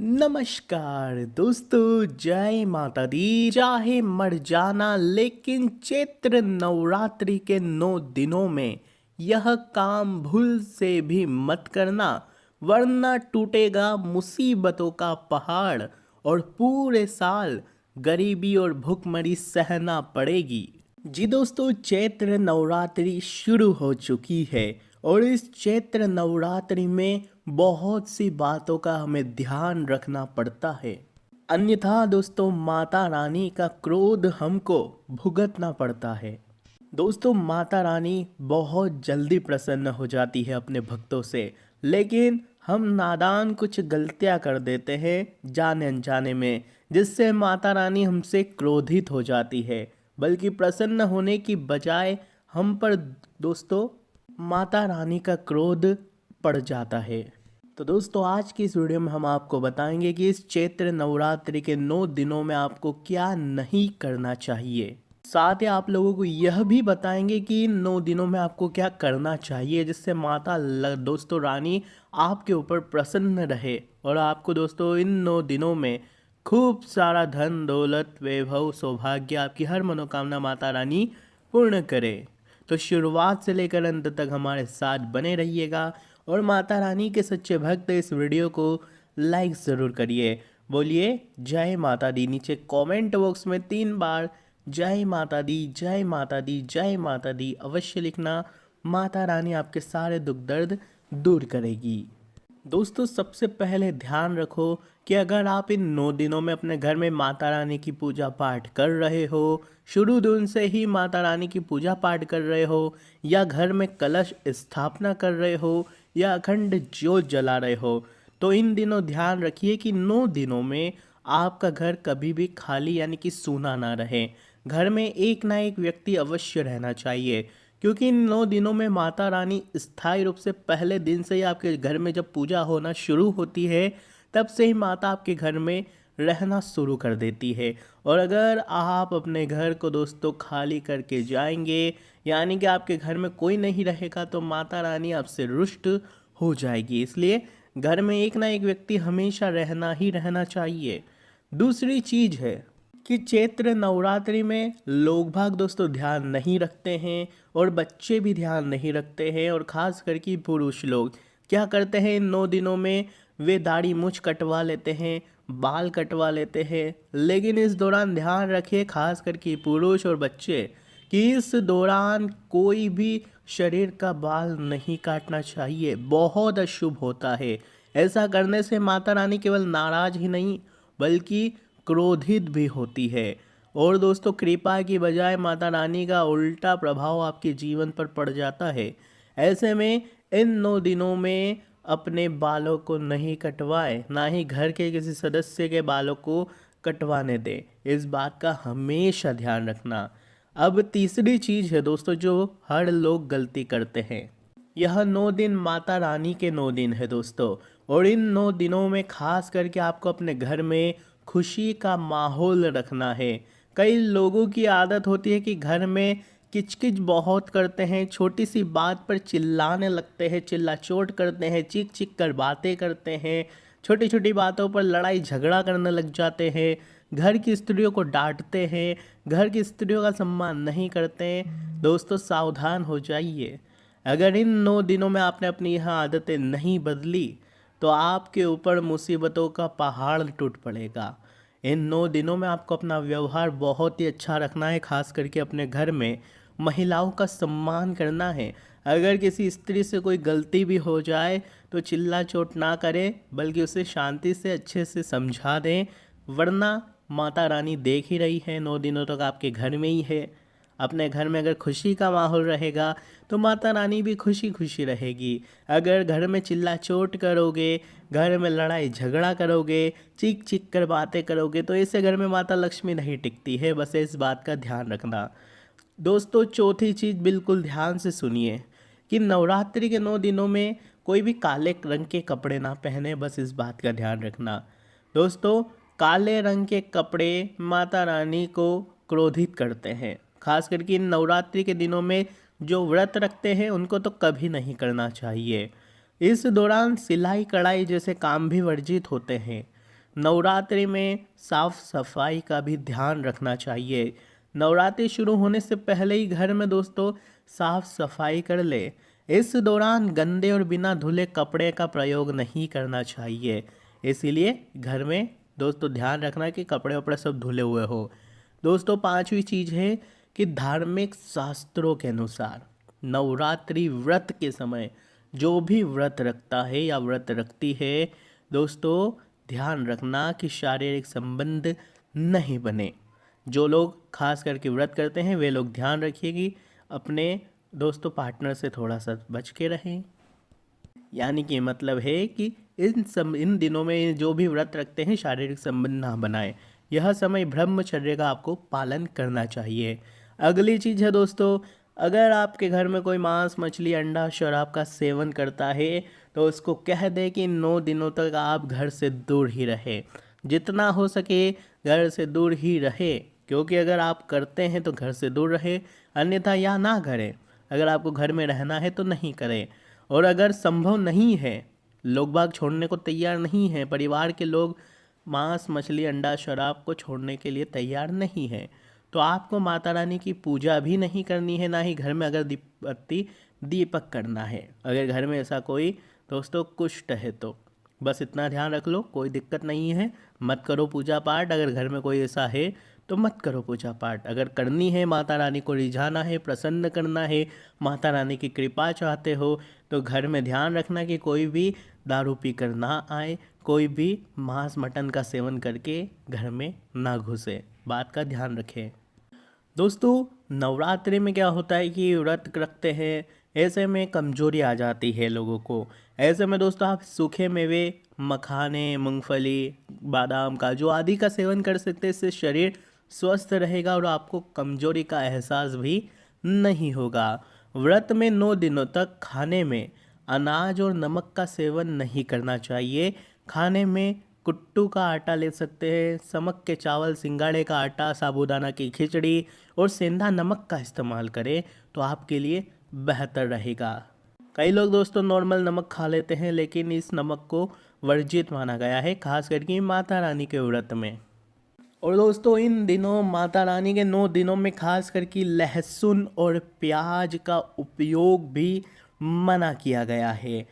नमस्कार दोस्तों, जय माता दी। चाहे मर जाना लेकिन चैत्र नवरात्रि के 9 दिनों में यह काम भूल से भी मत करना, वरना टूटेगा मुसीबतों का पहाड़ और पूरे साल गरीबी और भुखमरी सहना पड़ेगी। जी दोस्तों, चैत्र नवरात्रि शुरू हो चुकी है और इस चैत्र नवरात्रि में बहुत सी बातों का हमें ध्यान रखना पड़ता है, अन्यथा दोस्तों माता रानी का क्रोध हमको भुगतना पड़ता है। दोस्तों, माता रानी बहुत जल्दी प्रसन्न हो जाती है अपने भक्तों से, लेकिन हम नादान कुछ गलतियां कर देते हैं जाने अनजाने में, जिससे माता रानी हमसे क्रोधित हो जाती है। बल्कि प्रसन्न होने की बजाय हम पर दोस्तों माता रानी का क्रोध पड़ जाता है। तो दोस्तों, आज की इस वीडियो में हम आपको बताएंगे कि इस चैत्र नवरात्रि के 9 दिनों में आपको क्या नहीं करना चाहिए। साथ ही आप लोगों को यह भी बताएंगे कि इन 9 दिनों में आपको क्या करना चाहिए, जिससे माता दोस्तों रानी आपके ऊपर प्रसन्न रहे और आपको दोस्तों इन 9 दिनों में खूब सारा धन दौलत वैभव सौभाग्य आपकी हर मनोकामना माता रानी पूर्ण करे। तो शुरुआत से लेकर अंत तक हमारे साथ बने रहिएगा और माता रानी के सच्चे भक्त इस वीडियो को लाइक ज़रूर करिए। बोलिए जय माता दी। नीचे कमेंट बॉक्स में 3 बार जय माता दी, जय माता दी, जय माता दी अवश्य लिखना। माता रानी आपके सारे दुख दर्द दूर करेगी। दोस्तों, सबसे पहले ध्यान रखो कि अगर आप इन 9 दिनों में अपने घर में माता रानी की पूजा पाठ कर रहे हो, शुरू दिन से ही माता रानी की पूजा पाठ कर रहे हो, या घर में कलश स्थापना कर रहे हो, या अखंड ज्योत जला रहे हो, तो इन दिनों ध्यान रखिए कि 9 दिनों में आपका घर कभी भी खाली यानी कि सूना ना रहे। घर में एक ना एक व्यक्ति अवश्य रहना चाहिए, क्योंकि इन 9 दिनों में माता रानी स्थायी रूप से पहले दिन से ही आपके घर में जब पूजा होना शुरू होती है, तब से ही माता आपके घर में रहना शुरू कर देती है। और अगर आप अपने घर को दोस्तों खाली करके जाएंगे, यानी कि आपके घर में कोई नहीं रहेगा, तो माता रानी आपसे रुष्ट हो जाएगी। इसलिए घर में एक ना एक व्यक्ति हमेशा रहना ही रहना चाहिए। दूसरी चीज़ है कि चैत्र नवरात्रि में लोग भाग दोस्तों ध्यान नहीं रखते हैं और बच्चे भी ध्यान नहीं रखते हैं, और ख़ास करके पुरुष लोग क्या करते हैं इन 9 दिनों में, वे दाढ़ी मूंछ कटवा लेते हैं, बाल कटवा लेते हैं। लेकिन इस दौरान ध्यान रखिए, खास करके पुरुष और बच्चे, कि इस दौरान कोई भी शरीर का बाल नहीं काटना चाहिए, बहुत अशुभ होता है। ऐसा करने से माता रानी केवल नाराज ही नहीं बल्कि क्रोधित भी होती है, और दोस्तों कृपा की बजाय माता रानी का उल्टा प्रभाव आपके जीवन पर पड़ जाता है। ऐसे में इन 9 दिनों में अपने बालों को नहीं कटवाए, ना ही घर के किसी सदस्य के बालों को कटवाने दे। इस बात का हमेशा ध्यान रखना। अब तीसरी चीज़ है दोस्तों जो हर लोग गलती करते हैं। यह 9 दिन माता रानी के 9 दिन है दोस्तों, और इन 9 दिनों में खास करके आपको अपने घर में खुशी का माहौल रखना है। कई लोगों की आदत होती है कि घर में किचकिच बहुत करते हैं, छोटी सी बात पर चिल्लाने लगते हैं, चिल्लाचोट करते हैं, चीख चीख कर बातें करते हैं, छोटी छोटी बातों पर लड़ाई झगड़ा करने लग जाते हैं, घर की स्त्रियों को डांटते हैं, घर की स्त्रियों का सम्मान नहीं करते हैं। दोस्तों सावधान हो जाइए। अगर इन 9 दिनों में आपने अपनी यह आदतें नहीं बदली, तो आपके ऊपर मुसीबतों का पहाड़ टूट पड़ेगा। इन 9 दिनों में आपको अपना व्यवहार बहुत ही अच्छा रखना है, खास करके अपने घर में महिलाओं का सम्मान करना है। अगर किसी स्त्री से कोई गलती भी हो जाए तो चिल्ला चोट ना करें, बल्कि उसे शांति से अच्छे से समझा दें, वरना माता रानी देख ही रही है 9 दिनों तक आपके घर में ही है। अपने घर में अगर खुशी का माहौल रहेगा तो माता रानी भी खुशी खुशी रहेगी। अगर घर में चिल्ला चोट करोगे, घर में लड़ाई झगड़ा करोगे, चीख चीख कर बातें करोगे, तो ऐसे घर में माता लक्ष्मी नहीं टिकती है। बस इस बात का ध्यान रखना। दोस्तों चौथी चीज़ बिल्कुल ध्यान से सुनिए कि नवरात्रि के 9 दिनों में कोई भी काले रंग के कपड़े ना पहने, बस इस बात का ध्यान रखना। दोस्तों काले रंग के कपड़े माता रानी को क्रोधित करते हैं। खास करके इन नवरात्रि के दिनों में जो व्रत रखते हैं उनको तो कभी नहीं करना चाहिए। इस दौरान सिलाई कढ़ाई जैसे काम भी वर्जित होते हैं। नवरात्रि में साफ सफाई का भी ध्यान रखना चाहिए। नवरात्रि शुरू होने से पहले ही घर में दोस्तों साफ सफाई कर ले। इस दौरान गंदे और बिना धुले कपड़े का प्रयोग नहीं करना चाहिए। इसीलिए घर में दोस्तों ध्यान रखना कि कपड़े वपड़े सब धुले हुए हो। दोस्तों पांचवी चीज़ है कि धार्मिक शास्त्रों के अनुसार नवरात्रि व्रत के समय जो भी व्रत रखता है या व्रत रखती है दोस्तों ध्यान रखना कि शारीरिक संबंध नहीं बने। जो लोग खास करके व्रत करते हैं वे लोग ध्यान रखिए कि अपने दोस्तों पार्टनर से थोड़ा सा बच के रहें। यानी कि मतलब है कि इन दिनों में जो भी व्रत रखते हैं शारीरिक संबंध ना बनाएं। यह समय ब्रह्मचर्य का आपको पालन करना चाहिए। अगली चीज़ है दोस्तों, अगर आपके घर में कोई मांस मछली अंडा शराब का सेवन करता है तो उसको कह दे कि 9 दिनों तक आप घर से दूर ही रहे। जितना हो सके घर से दूर ही रहे, क्योंकि अगर आप करते हैं तो घर से दूर रहे, अन्यथा या ना करें। अगर आपको घर में रहना है तो नहीं करें। और अगर संभव नहीं है, लोग बाग छोड़ने को तैयार नहीं हैं, परिवार के लोग मांस मछली अंडा शराब को छोड़ने के लिए तैयार नहीं हैं, तो आपको माता रानी की पूजा भी नहीं करनी है, ना ही घर में अगर दीपक करना है। अगर घर में ऐसा कोई दोस्तों कुष्ठ है तो बस इतना ध्यान रख लो, कोई दिक्कत नहीं है, मत करो पूजा पाठ। अगर घर में कोई ऐसा है तो मत करो पूजा पाठ। अगर करनी है, माता रानी को रिझाना है, प्रसन्न करना है, माता रानी की कृपा चाहते हो, तो घर में ध्यान रखना कि कोई भी दारू पी कर ना आए, कोई भी मांस मटन का सेवन करके घर में ना घुसे। बात का ध्यान रखें। दोस्तों नवरात्रि में क्या होता है कि व्रत रखते हैं, ऐसे में कमजोरी आ जाती है लोगों को। ऐसे में दोस्तों आप सूखे मेवे मखाने मूंगफली बादाम काजू आदि का सेवन कर सकते हैं। इससे शरीर स्वस्थ रहेगा और आपको कमजोरी का एहसास भी नहीं होगा। व्रत में 9 दिनों तक खाने में अनाज और नमक का सेवन नहीं करना चाहिए। खाने में कुट्टू का आटा ले सकते हैं, समक के चावल सिंगाड़े का आटा साबूदाना की खिचड़ी और सेंधा नमक का इस्तेमाल करें तो आपके लिए बेहतर रहेगा। कई लोग दोस्तों नॉर्मल नमक खा लेते हैं, लेकिन इस नमक को वर्जित माना गया है, खास करके माता रानी के व्रत में। और दोस्तों इन दिनों माता रानी के 9 दिनों में खास करके लहसुन और प्याज का उपयोग भी मना किया गया है।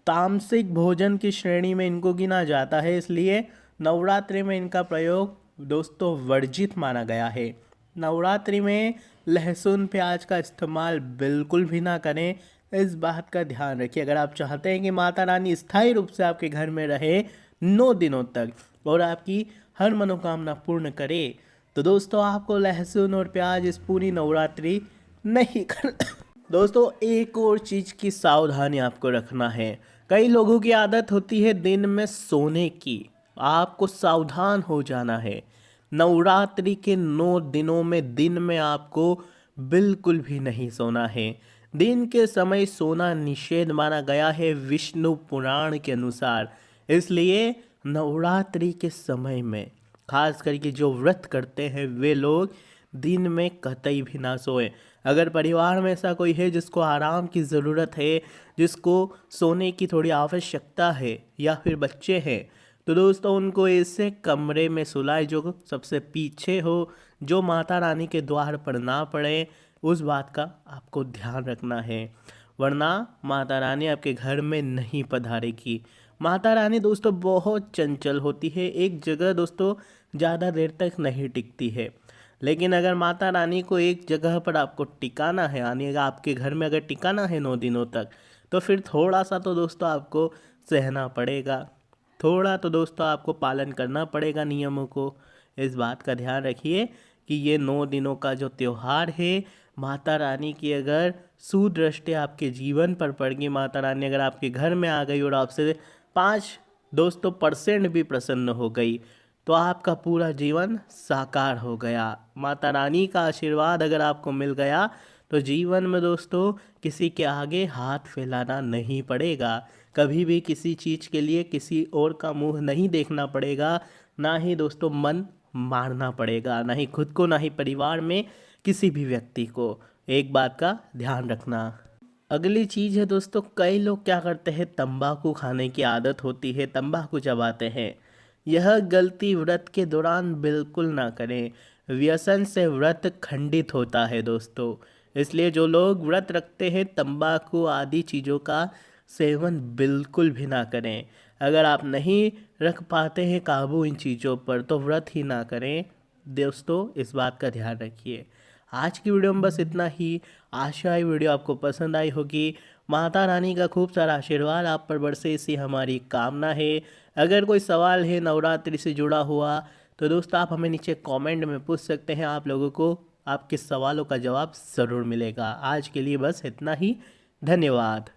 तामसिक भोजन की श्रेणी में इनको गिना जाता है, इसलिए नवरात्रि में इनका प्रयोग दोस्तों वर्जित माना गया है। नवरात्रि में लहसुन प्याज का इस्तेमाल बिल्कुल भी ना करें, इस बात का ध्यान रखिए। अगर आप चाहते हैं कि माता रानी स्थायी रूप से आपके घर में रहे 9 दिनों तक और आपकी हर मनोकामना पूर्ण करे, तो दोस्तों आपको लहसुन और प्याज इस पूरी नवरात्रि नहीं कर दोस्तों एक और चीज़ की सावधानी आपको रखना है। कई लोगों की आदत होती है दिन में सोने की, आपको सावधान हो जाना है। नवरात्रि के 9 दिनों में दिन में आपको बिल्कुल भी नहीं सोना है। दिन के समय सोना निषेध माना गया है विष्णु पुराण के अनुसार। इसलिए नवरात्रि के समय में खास करके जो व्रत करते हैं वे लोग दिन में कतई भी ना सोए। अगर परिवार में ऐसा कोई है जिसको आराम की ज़रूरत है, जिसको सोने की थोड़ी आवश्यकता है, या फिर बच्चे हैं, तो दोस्तों उनको ऐसे कमरे में सुलाए जो सबसे पीछे हो, जो माता रानी के द्वार पर ना पड़े। उस बात का आपको ध्यान रखना है, वरना माता रानी आपके घर में नहीं पधारेगी। माता रानी दोस्तों बहुत चंचल होती है, एक जगह दोस्तों ज़्यादा देर तक नहीं टिकती है। लेकिन अगर माता रानी को एक जगह पर आपको टिकाना है, यानी अगर आपके घर में अगर टिकाना है 9 दिनों तक, तो फिर थोड़ा सा तो दोस्तों आपको सहना पड़ेगा, थोड़ा तो दोस्तों आपको पालन करना पड़ेगा नियमों को। इस बात का ध्यान रखिए कि ये 9 दिनों का जो त्यौहार है, माता रानी की अगर सुदृष्टि आपके जीवन पर पड़ गई, माता रानी अगर आपके घर में आ गई और आपसे 5% भी प्रसन्न हो गई, तो आपका पूरा जीवन साकार हो गया। माता रानी का आशीर्वाद अगर आपको मिल गया तो जीवन में दोस्तों किसी के आगे हाथ फैलाना नहीं पड़ेगा, कभी भी किसी चीज़ के लिए किसी और का मुंह नहीं देखना पड़ेगा, ना ही दोस्तों मन मारना पड़ेगा, ना ही खुद को, ना ही परिवार में किसी भी व्यक्ति को। एक बात का ध्यान रखना। अगली चीज़ है दोस्तों, कई लोग क्या करते हैं, तंबाकू खाने की आदत होती है, तंबाकू चबाते हैं। यह गलती व्रत के दौरान बिल्कुल ना करें। व्यसन से व्रत खंडित होता है दोस्तों। इसलिए जो लोग व्रत रखते हैं तंबाकू आदि चीज़ों का सेवन बिल्कुल भी ना करें। अगर आप नहीं रख पाते हैं काबू इन चीज़ों पर तो व्रत ही ना करें दोस्तों, इस बात का ध्यान रखिए। आज की वीडियो में बस इतना ही। आशा है वीडियो आपको पसंद आई होगी। माता रानी का खूब सारा आशीर्वाद आप पर बरसे, इसी हमारी कामना है। अगर कोई सवाल है नवरात्रि से जुड़ा हुआ तो दोस्तों आप हमें नीचे कमेंट में पूछ सकते हैं। आप लोगों को आपके सवालों का जवाब ज़रूर मिलेगा। आज के लिए बस इतना ही। धन्यवाद।